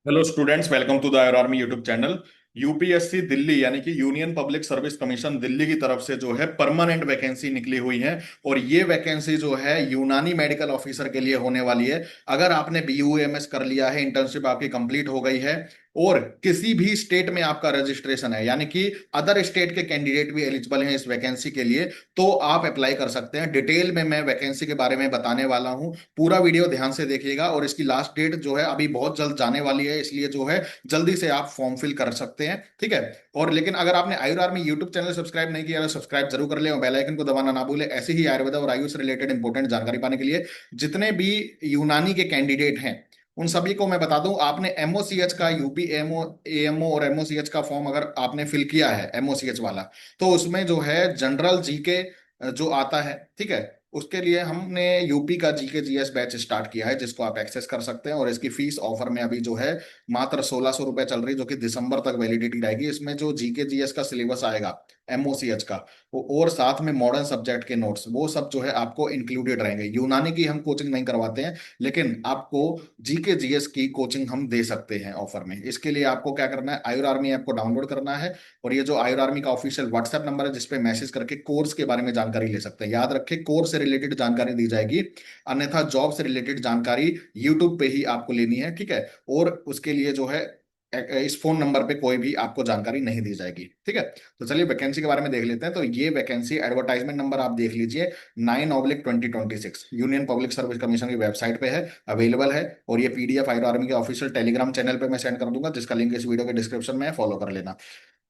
Hello students, welcome to the our army YouTube channel. UPSC Delhi यानी कि Union Public Service Commission Delhi की तरफ से जो है परमानेंट वैकेंसी निकली हुई है। और ये वैकेंसी जो है यूनानी मेडिकल ऑफिसर के लिए होने वाली है। अगर आपने बीयूएमएस कर लिया है, इंटर्नशिप आपकी कंप्लीट हो गई है और किसी भी स्टेट में आपका रजिस्ट्रेशन है, यानी कि अदर स्टेट के कैंडिडेट भी एलिजिबल हैं इस वैकेंसी के लिए, तो आप अप्लाई कर सकते हैं। डिटेल में मैं वैकेंसी के बारे में बताने वाला हूं। पूरा वीडियो ध्यान से देखिएगा और इसकी लास्ट डेट जो है अभी बहुत जल्द जाने वाली है, इसलिए जो है जल्दी से आप फॉर्म फिल कर सकते हैं, ठीक है। और लेकिन अगर आपने आयुर आर्मी यूट्यूब चैनल सब्सक्राइब नहीं किया तो सब्सक्राइब जरूर कर ले और बेल आइकन को दबाना ना भूले, ऐसे ही आयुर्वेद और आयुष रिलेटेड इंपॉर्टेंट जानकारी पाने के लिए। जितने भी यूनानी के कैंडिडेट हैं उन सभी को मैं बता दूं, आपने एमओसीएच का, यूपी एमओ एएमओ और एमओसीएच का फॉर्म अगर आपने फिल किया है एमओसीएच वाला, तो उसमें जो है जनरल जीके जो आता है, ठीक है, उसके लिए हमने यूपी का जीके जीएस बैच स्टार्ट किया है, जिसको आप एक्सेस कर सकते हैं। और इसकी फीस ऑफर में अभी जो है मात्र 1600 रुपये चल रही है, जो कि दिसंबर तक वैलिडिटी रहेगी। इसमें जो जीके जीएस का सिलेबस आएगा एमओसीएच का, वो और साथ में मॉडर्न सब्जेक्ट के नोट्स, वो सब जो है आपको इंक्लूडेड रहेंगे। यूनानी की हम कोचिंग नहीं करवाते हैं, लेकिन आपको जीके जीएस की कोचिंग हम दे सकते हैं ऑफर में। इसके लिए आपको क्या करना है, आयुर आर्मी ऐप को डाउनलोड करना है और ये जो आयुर आर्मी का ऑफिशियल व्हाट्सएप नंबर है, जिसपे मैसेज करके कोर्स के बारे में जानकारी ले सकते हैं। याद रखें, कोर्स से रिलेटेड जानकारी दी जाएगी, अन्यथा जॉब से रिलेटेड जानकारी यूट्यूब पे ही आपको लेनी है, ठीक है। और उसके लिए जो है इस फोन नंबर पे कोई भी आपको जानकारी नहीं दी जाएगी, ठीक है। तो चलिए वैकेंसी के बारे में देख लेते हैं। तो ये वैकेंसी एडवर्टाइजमेंट नंबर आप देख लीजिए, 9/2026 यूनियन पब्लिक सर्विस कमीशन की वेबसाइट पे है, अवेलेबल है। और ये पीडीएफ आयुर आर्मी के ऑफिशियल टेलीग्राम चैनल पे मैं सेंड कर दूंगा, जिसका लिंक इस वीडियो के डिस्क्रिप्शन में है, फॉलो कर लेना।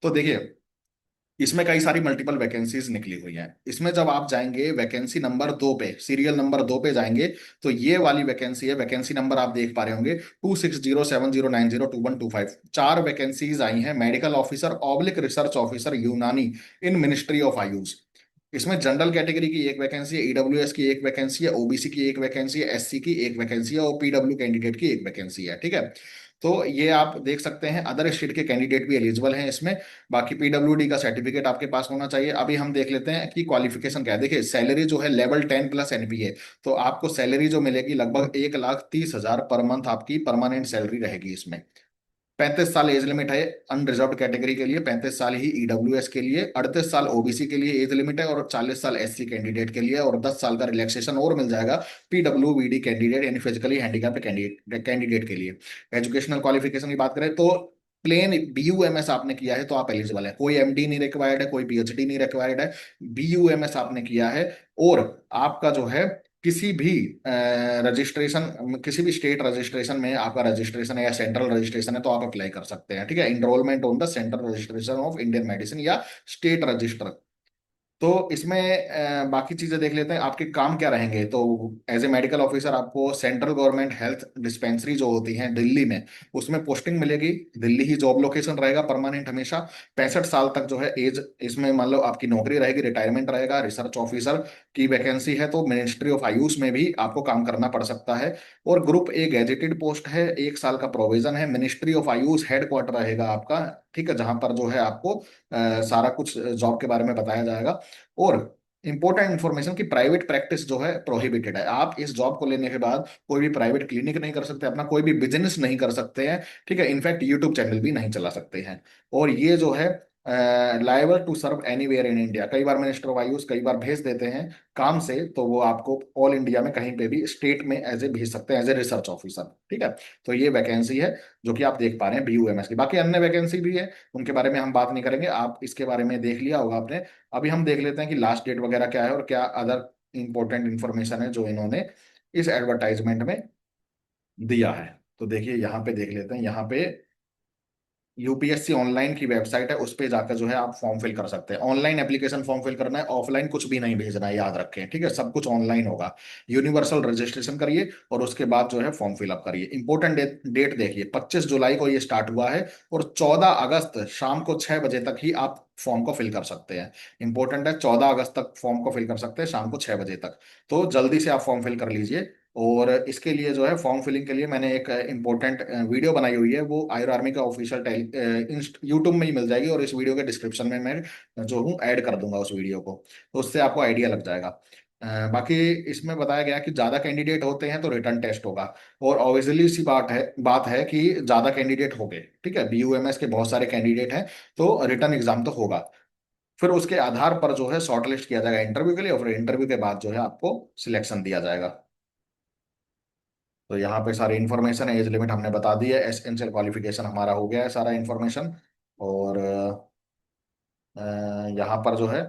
तो देखिए, इसमें कई सारी मल्टीपल वैकेंसीज निकली हुई हैं। इसमें जब आप जाएंगे वैकेंसी नंबर 2 पे, सीरियल नंबर 2 पे जाएंगे, तो ये वाली वैकेंसी है। वैकेंसी नंबर आप देख पा रहे होंगे 260709022125। चार वैकेंसीज आई हैं, medical officer oblique research officer यूनानी इन मिनिस्ट्री ऑफ आयुष। इसमें जनरल कैटेगरी की एक वैकेंसी है, ईडब्ल्यूएस की एक वैकेंसी है, ओबीसी की एक वैकेंसी है, एससी की एक वैकेंसी है और पीडब्ल्यू कैंडिडेट की एक वैकेंसी है, ठीक है। तो ये आप देख सकते हैं, अदर स्टेट के कैंडिडेट भी एलिजिबल हैं इसमें। बाकी पीडब्ल्यूडी का सर्टिफिकेट आपके पास होना चाहिए। अभी हम देख लेते हैं कि क्वालिफिकेशन क्या है। देखिए, सैलरी जो है लेवल 10 प्लस एनपीए, तो आपको सैलरी जो मिलेगी लगभग 1,30,000 पर मंथ आपकी परमानेंट सैलरी रहेगी इसमें। 35 साल एज लिमिट है अनरिजर्व्ड कैटेगरी के लिए, 35 साल ही ईडब्ल्यूएस के लिए, 38 साल ओबीसी के लिए एज लिमिट है और 40 साल एससी कैंडिडेट के लिए, और 10 साल का रिलैक्सेशन और मिल जाएगा पीडब्ल्यूबीडी कैंडिडेट यानी फिजिकली हैंडिकैप्ड कैंडिडेट के लिए। एजुकेशनल क्वालिफिकेशन की बात करें तो प्लेन बीयूएमएस आपने किया है तो आप एलिजिबल है। कोई एमडी नहीं रिक्वायर्ड है, कोई पीएचडी नहीं रिक्वायर्ड है, बीयूएमएस आपने किया है। और आपका जो है किसी भी रजिस्ट्रेशन, किसी भी स्टेट रजिस्ट्रेशन में आपका रजिस्ट्रेशन है या सेंट्रल रजिस्ट्रेशन है, तो आप अप्लाई कर सकते हैं, ठीक है। Enrolment on the central registration of Indian medicine या स्टेट रजिस्टर। तो इसमें बाकी चीजें देख लेते हैं, आपके काम क्या रहेंगे। तो एज ए मेडिकल ऑफिसर आपको सेंट्रल गवर्नमेंट हेल्थ डिस्पेंसरी जो होती हैं दिल्ली में, उसमें पोस्टिंग मिलेगी। दिल्ली ही जॉब लोकेशन रहेगा परमानेंट हमेशा। 65 साल तक जो है एज इसमें मान लो आपकी नौकरी रहेगी, रिटायरमेंट रहेगा। रिसर्च ऑफिसर की वैकेंसी है तो मिनिस्ट्री ऑफ आयुष में भी आपको काम करना पड़ सकता है। और ग्रुप ए गैजेटेड पोस्ट है, 1 साल का प्रोविजन है। मिनिस्ट्री ऑफ आयुष हेडक्वार्टर रहेगा आपका, ठीक है, जहां पर जो है आपको सारा कुछ जॉब के बारे में बताया जाएगा। और इंपॉर्टेंट इंफॉर्मेशन की प्राइवेट प्रैक्टिस जो है प्रोहिबिटेड है। आप इस जॉब को लेने के बाद कोई भी प्राइवेट क्लिनिक नहीं कर सकते, अपना कोई भी बिजनेस नहीं कर सकते हैं, ठीक है। इनफैक्ट यूट्यूब चैनल भी नहीं चला सकते हैं। और ये जो है liable to serve anywhere in India, कई बार मिनिस्टर ऑफ आयुष कई बार भेज देते हैं काम से, तो वो आपको ऑल इंडिया में कहीं पे भी स्टेट में एज ए भेज सकते हैं एज ए रिसर्च ऑफिसर, ठीक है। तो ये वैकेंसी है जो कि आप देख पा रहे हैं बीयूएमएस की। बाकी अन्य वैकेंसी भी है, उनके बारे में हम बात नहीं करेंगे, आप इसके बारे में देख लिया होगा आपने। अभी हम देख लेते हैं कि लास्ट डेट वगैरह क्या है और क्या अदर इंपॉर्टेंट इंफॉर्मेशन है जो इन्होंने इस एडवर्टाइजमेंट में दिया है। तो देखिए, यहाँ पे देख लेते हैं। यहाँ पे यूपीएससी ऑनलाइन की वेबसाइट है, उस पे जाकर जो है आप फॉर्म फिल कर सकते हैं। ऑनलाइन एप्लीकेशन फॉर्म फिल करना है, ऑफलाइन कुछ भी नहीं भेजना है, याद रखें, ठीक है। सब कुछ ऑनलाइन होगा। यूनिवर्सल रजिस्ट्रेशन करिए और उसके बाद जो है फॉर्म फिलअप करिए। इंपॉर्टेंट डेट देखिए, 25 जुलाई को ये स्टार्ट हुआ है और 14 अगस्त शाम को 6 बजे तक ही आप फॉर्म को फिल कर सकते हैं। इंपॉर्टेंट है, 14 अगस्त तक फॉर्म को फिल कर सकते हैं शाम को 6 बजे तक। तो जल्दी से आप फॉर्म फिल कर लीजिए। और इसके लिए जो है फॉर्म फिलिंग के लिए मैंने एक इम्पोर्टेंट वीडियो बनाई हुई है, वो आयुर आर्मी का ऑफिशियल यूट्यूब में ही मिल जाएगी, और इस वीडियो के डिस्क्रिप्शन में मैं जो हूँ ऐड कर दूंगा उस वीडियो को, तो उससे आपको आइडिया लग जाएगा। बाकी इसमें बताया गया कि ज्यादा कैंडिडेट होते हैं तो रिटर्न टेस्ट होगा। और ऑब्वियसली सी बात है कि ज्यादा कैंडिडेट हो गए, ठीक है, BUMS के बहुत सारे कैंडिडेट हैं, तो रिटर्न एग्जाम तो होगा। फिर उसके आधार पर जो है शॉर्टलिस्ट किया जाएगा इंटरव्यू के लिए, और फिर इंटरव्यू के बाद जो है आपको सिलेक्शन दिया जाएगा। तो यहाँ पे सारी इन्फॉर्मेशन है, एज लिमिट हमने बता दी है, एसेंशियल क्वालिफिकेशन हमारा हो गया है सारा इन्फॉर्मेशन। और यहाँ पर जो है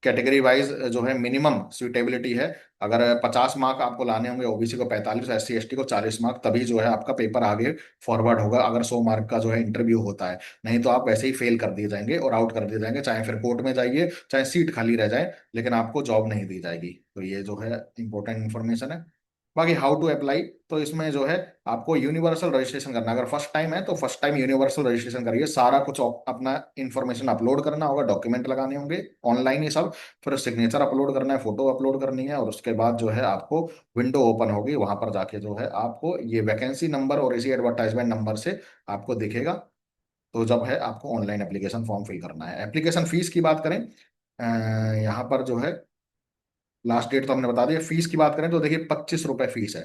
कैटेगरी वाइज जो है मिनिमम सुइटेबिलिटी है। अगर 50 मार्क आपको लाने होंगे, OBC को 45, SC ST को 40 मार्क, तभी जो है आपका पेपर आगे फॉरवर्ड होगा, अगर 100 मार्क का जो है इंटरव्यू होता है। नहीं तो आप वैसे ही फेल कर दिए जाएंगे और आउट कर दिए जाएंगे, चाहे फिर कोर्ट में जाइए, चाहे सीट खाली रह जाए, लेकिन आपको जॉब नहीं दी जाएगी। तो ये जो है इंपॉर्टेंट इन्फॉर्मेशन है। बाकी हाउ टू अप्लाई, तो इसमें जो है आपको यूनिवर्सल रजिस्ट्रेशन करना है। अगर फर्स्ट टाइम है तो फर्स्ट टाइम यूनिवर्सल रजिस्ट्रेशन करिए, सारा कुछ अपना इंफॉर्मेशन अपलोड करना होगा, डॉक्यूमेंट लगाने होंगे ऑनलाइन ही सब। फिर सिग्नेचर अपलोड करना है, फोटो अपलोड करनी है, और उसके बाद जो है आपको विंडो ओपन होगी, वहां पर जाके जो है आपको ये वैकेंसी नंबर और इसी एडवर्टाइजमेंट नंबर से आपको दिखेगा। तो जब है आपको ऑनलाइन एप्लीकेशन फॉर्म फिल करना है। एप्लीकेशन फीस की बात करें, यहाँ पर जो है लास्ट डेट तो हमने बता दिया। फीस की बात करें तो देखिए 25 रुपए फीस है,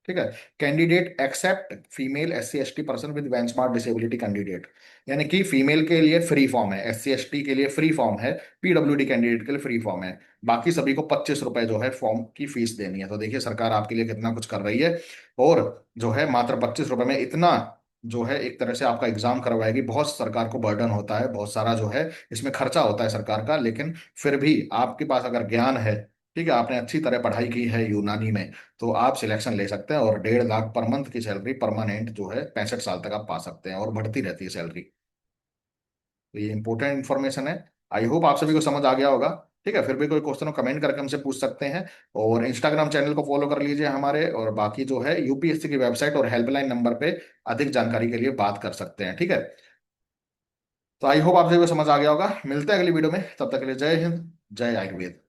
ठीक है। Candidate except female SC ST person with benchmark disability candidate, यानी कि फीमेल के लिए फ्री फॉर्म है, SC ST के लिए फ्री फॉर्म है, PWD कैंडिडेट के लिए फ्री फॉर्म है। बाकी सभी को 25 रुपए जो है फॉर्म की फीस देनी है। तो देखिए सरकार आपके लिए कितना कुछ कर रही है। और जो है मात्र 25 रुपए में इतना जो है एक तरह से आपका एग्जाम करवाएगी। बहुत सरकार को बर्डन होता है, बहुत सारा जो है इसमें खर्चा होता है सरकार का, लेकिन फिर भी आपके पास अगर ज्ञान है, ठीक है, आपने अच्छी तरह पढ़ाई की है यूनानी में, तो आप सिलेक्शन ले सकते हैं। और 1.5 लाख पर मंथ की सैलरी परमानेंट जो है 65 साल तक आप पा सकते हैं, और बढ़ती रहती है सैलरी। तो ये इंपॉर्टेंट इन्फॉर्मेशन है। आई होप आप सभी को समझ आ गया होगा। ठीक है, फिर भी कोई क्वेश्चन हो कमेंट करके हमसे पूछ सकते हैं। और इंस्टाग्राम चैनल को फॉलो कर लीजिए हमारे, और बाकी जो है UPSC की वेबसाइट और हेल्पलाइन नंबर पे अधिक जानकारी के लिए बात कर सकते हैं, ठीक है। तो आई होप आप सभी को समझ आ गया होगा। मिलते हैं अगली वीडियो में, तब तक के लिए जय हिंद, जय आयुर्वेद।